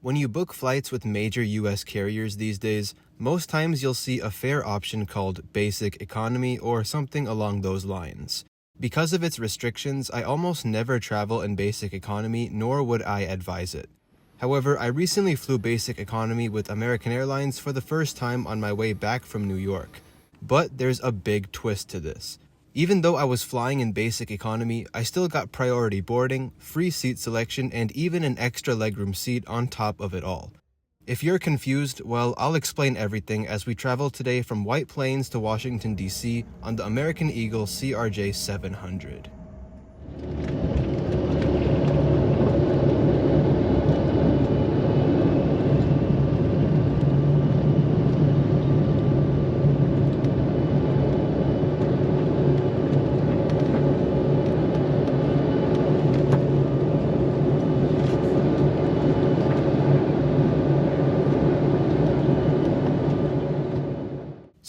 When you book flights with major US carriers these days, most times you'll see a fare option called Basic Economy or something along those lines. Because of its restrictions, I almost never travel in Basic Economy, nor would I advise it. However, I recently flew Basic Economy with American Airlines for the first time on my way back from New York. But there's a big twist to this. Even though I was flying in Basic Economy, I still got priority boarding, free seat selection, and even an extra legroom seat on top of it all. If you're confused, well, I'll explain everything as we travel today from White Plains to Washington, D.C. on the American Eagle CRJ-700.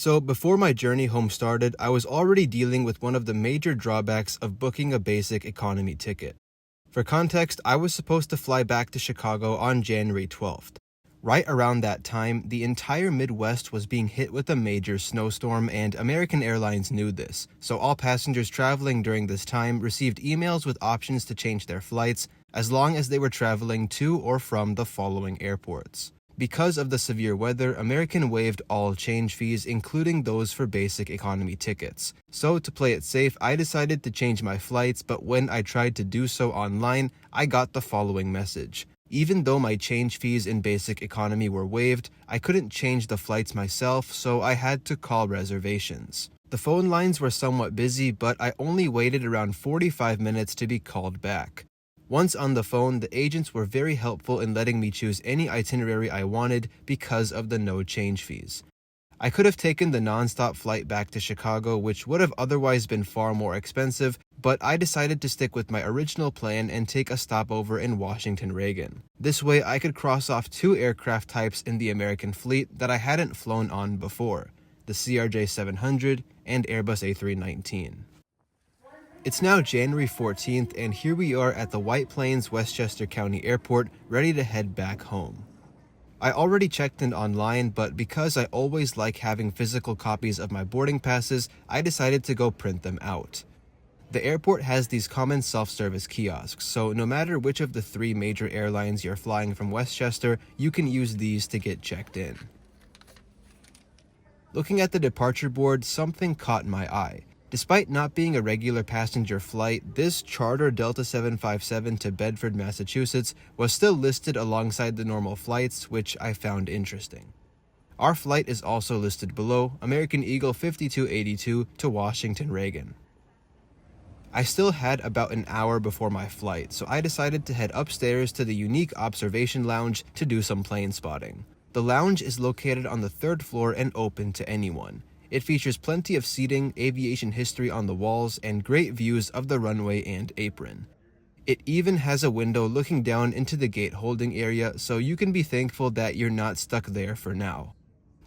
So before my journey home started, I was already dealing with one of the major drawbacks of booking a Basic Economy ticket. For context, I was supposed to fly back to Chicago on January 12th. Right around that time, the entire Midwest was being hit with a major snowstorm, and American Airlines knew this, so all passengers traveling during this time received emails with options to change their flights as long as they were traveling to or from the following airports. Because of the severe weather, American waived all change fees, including those for Basic Economy tickets. So to play it safe, I decided to change my flights, but when I tried to do so online, I got the following message. Even though my change fees in Basic Economy were waived, I couldn't change the flights myself, so I had to call reservations. The phone lines were somewhat busy, but I only waited around 45 minutes to be called back. Once on the phone, the agents were very helpful in letting me choose any itinerary I wanted because of the no change fees. I could have taken the non-stop flight back to Chicago, which would have otherwise been far more expensive, but I decided to stick with my original plan and take a stopover in Washington, Reagan. This way, I could cross off two aircraft types in the American fleet that I hadn't flown on before, the CRJ-700 and Airbus A319. It's now January 14th, and here we are at the White Plains, Westchester County Airport, ready to head back home. I already checked in online, but because I always like having physical copies of my boarding passes, I decided to go print them out. The airport has these common self-service kiosks, so no matter which of the three major airlines you're flying from Westchester, you can use these to get checked in. Looking at the departure board, something caught my eye. Despite not being a regular passenger flight, this charter Delta 757 to Bedford, Massachusetts was still listed alongside the normal flights, which I found interesting. Our flight is also listed below, American Eagle 5282 to Washington, Reagan. I still had about an hour before my flight, so I decided to head upstairs to the unique observation lounge to do some plane spotting. The lounge is located on the third floor and open to anyone. It features plenty of seating, aviation history on the walls, and great views of the runway and apron. It even has a window looking down into the gate holding area, so you can be thankful that you're not stuck there for now.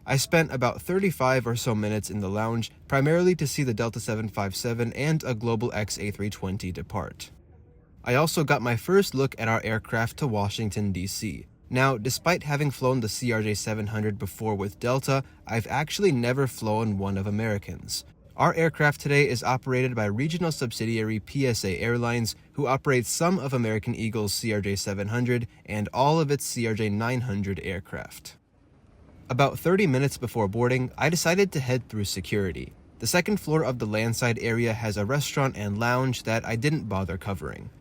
I spent about 35 or so minutes in the lounge, primarily to see the Delta 757 and a Global X A320 depart. I also got my first look at our aircraft to Washington, D.C. Now, despite having flown the CRJ-700 before with Delta, I've actually never flown one of American's. Our aircraft today is operated by regional subsidiary PSA Airlines, who operates some of American Eagle's CRJ-700 and all of its CRJ-900 aircraft. About 30 minutes before boarding, I decided to head through security. The second floor of the landside area has a restaurant and lounge that I didn't bother covering.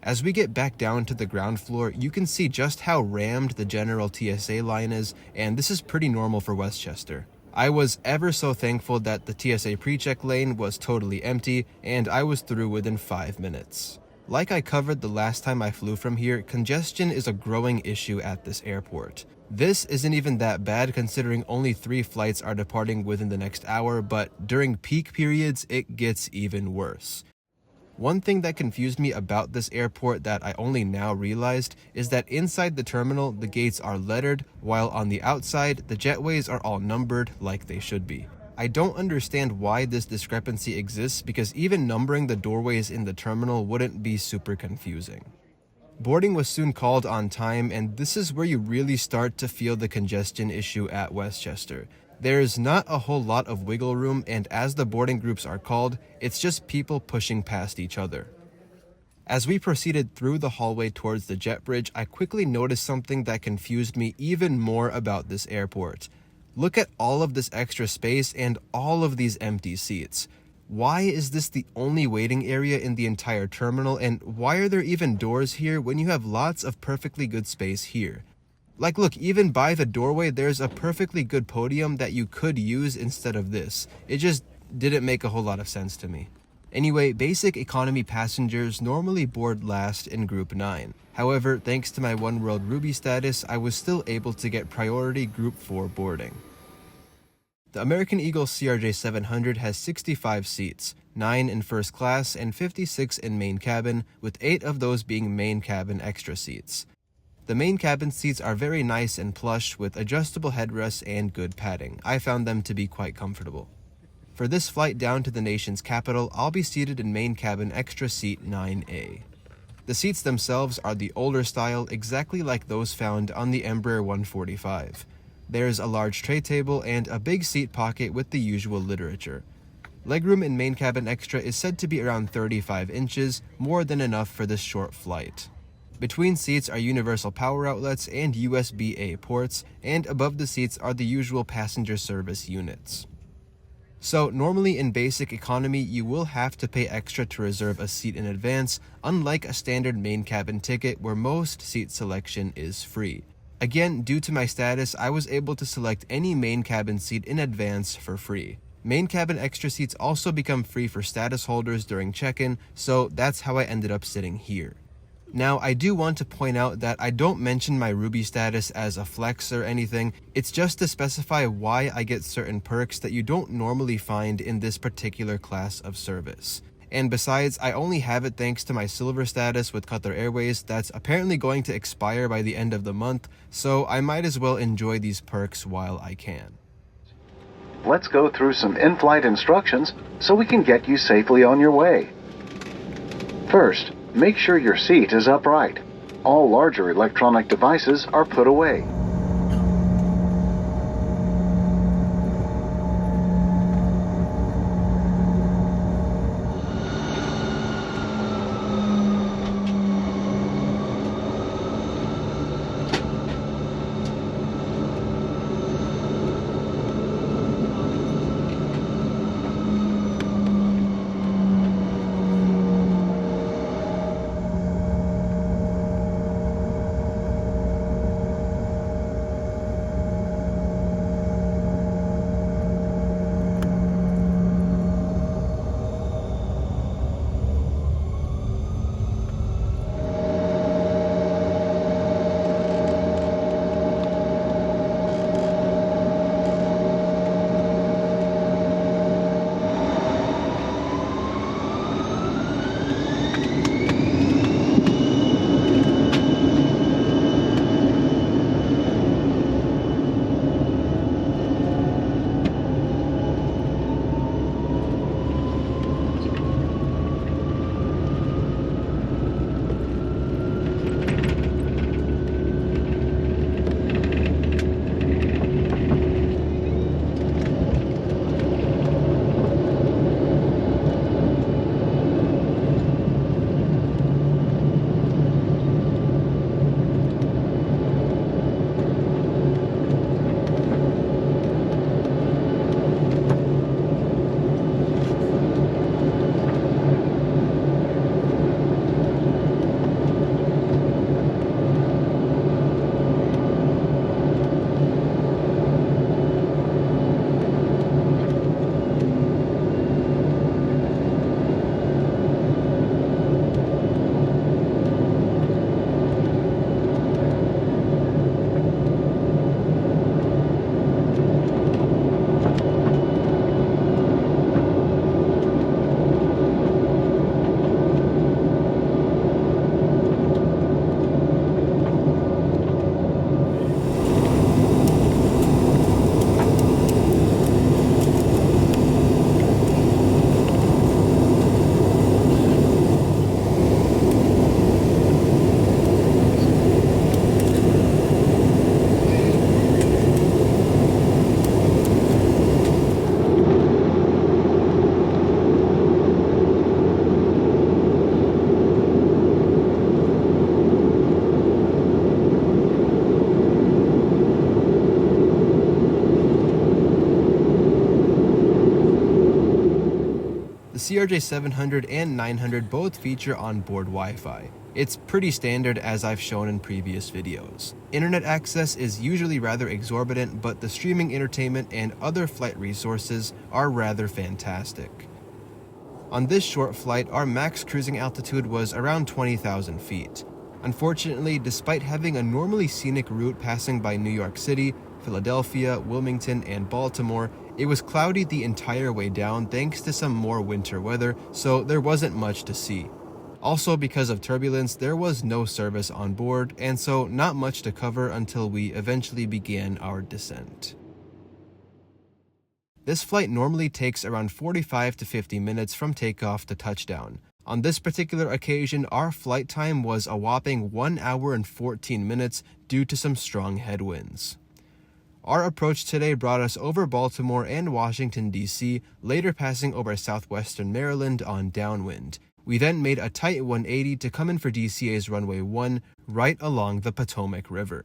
As we get back down to the ground floor, you can see just how rammed the general TSA line is, and this is pretty normal for Westchester. I was ever so thankful that the TSA pre-check lane was totally empty, and I was through within 5 minutes. Like I covered the last time I flew from here, congestion is a growing issue at this airport. This isn't even that bad considering only 3 flights are departing within the next hour, but during peak periods, it gets even worse. One thing that confused me about this airport that I only now realized is that inside the terminal, the gates are lettered, while on the outside, the jetways are all numbered like they should be. I don't understand why this discrepancy exists because even numbering the doorways in the terminal wouldn't be super confusing. Boarding was soon called on time, and this is where you really start to feel the congestion issue at Westchester. There's not a whole lot of wiggle room, and as the boarding groups are called, it's just people pushing past each other. As we proceeded through the hallway towards the jet bridge, I quickly noticed something that confused me even more about this airport. Look at all of this extra space and all of these empty seats. Why is this the only waiting area in the entire terminal, and why are there even doors here when you have lots of perfectly good space here? Like, look, even by the doorway, there's a perfectly good podium that you could use instead of this. It just didn't make a whole lot of sense to me. Anyway, basic economy passengers normally board last in Group 9. However, thanks to my One World Ruby status, I was still able to get priority Group 4 boarding. The American Eagle CRJ-700 has 65 seats, 9 in first class and 56 in main cabin, with 8 of those being main cabin extra seats. The main cabin seats are very nice and plush with adjustable headrests and good padding. I found them to be quite comfortable. For this flight down to the nation's capital, I'll be seated in main cabin extra seat 9A. The seats themselves are the older style, exactly like those found on the Embraer 145. There's a large tray table and a big seat pocket with the usual literature. Legroom in main cabin extra is said to be around 35 inches, more than enough for this short flight. Between seats are universal power outlets and USB-A ports, and above the seats are the usual passenger service units. So normally in basic economy, you will have to pay extra to reserve a seat in advance, unlike a standard main cabin ticket where most seat selection is free. Again, due to my status, I was able to select any main cabin seat in advance for free. Main cabin extra seats also become free for status holders during check-in, so that's how I ended up sitting here. Now, I do want to point out that I don't mention my Ruby status as a flex or anything. It's just to specify why I get certain perks that you don't normally find in this particular class of service. And besides, I only have it thanks to my silver status with Qatar Airways that's apparently going to expire by the end of the month, so I might as well enjoy these perks while I can. Let's go through some in-flight instructions so we can get you safely on your way. First, make sure your seat is upright. All larger electronic devices are put away. CRJ-700 and 900 both feature onboard Wi-Fi. It's pretty standard, as I've shown in previous videos. Internet access is usually rather exorbitant, but the streaming entertainment and other flight resources are rather fantastic. On this short flight, our max cruising altitude was around 20,000 feet. Unfortunately, despite having a normally scenic route passing by New York City, Philadelphia, Wilmington, and Baltimore, it was cloudy the entire way down thanks to some more winter weather, so there wasn't much to see. Also, because of turbulence, there was no service on board, and so not much to cover until we eventually began our descent. This flight normally takes around 45 to 50 minutes from takeoff to touchdown. On this particular occasion, our flight time was a whopping 1 hour and 14 minutes due to some strong headwinds. Our approach today brought us over Baltimore and Washington, D.C., later passing over southwestern Maryland on downwind. We then made a tight 180 to come in for DCA's runway 1 right along the Potomac River.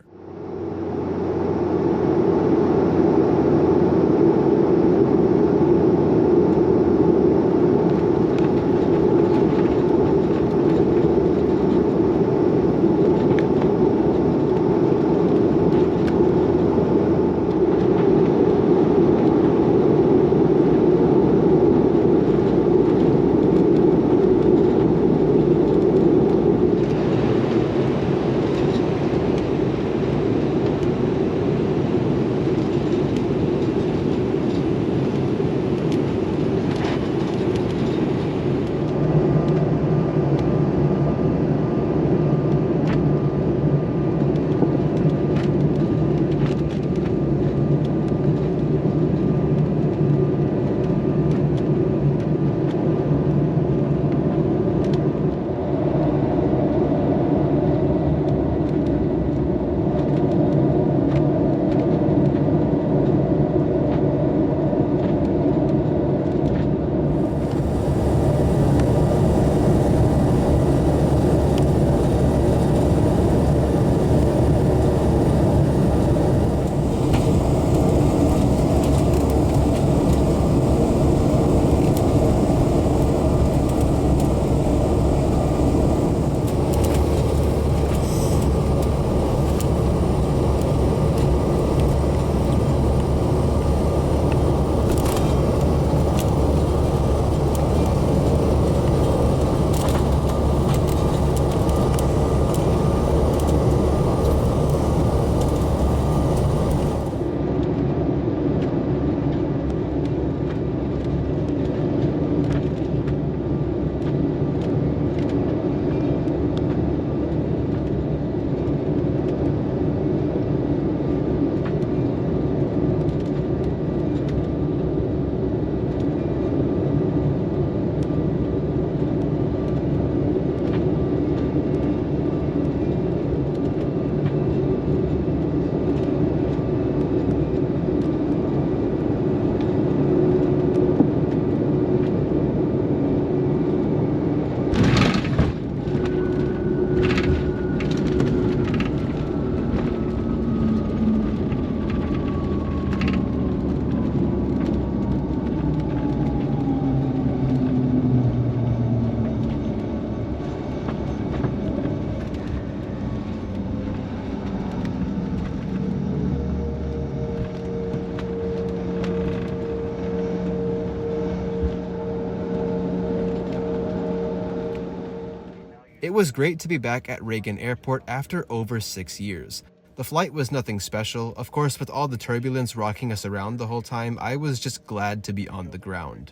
It was great to be back at Reagan Airport after over 6 years. The flight was nothing special. Of course, with all the turbulence rocking us around the whole time, I was just glad to be on the ground.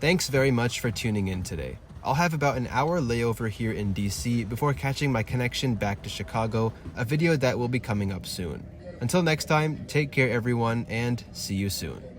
Thanks very much for tuning in today. I'll have about an hour layover here in DC before catching my connection back to Chicago, a video that will be coming up soon. Until next time, take care everyone, and see you soon.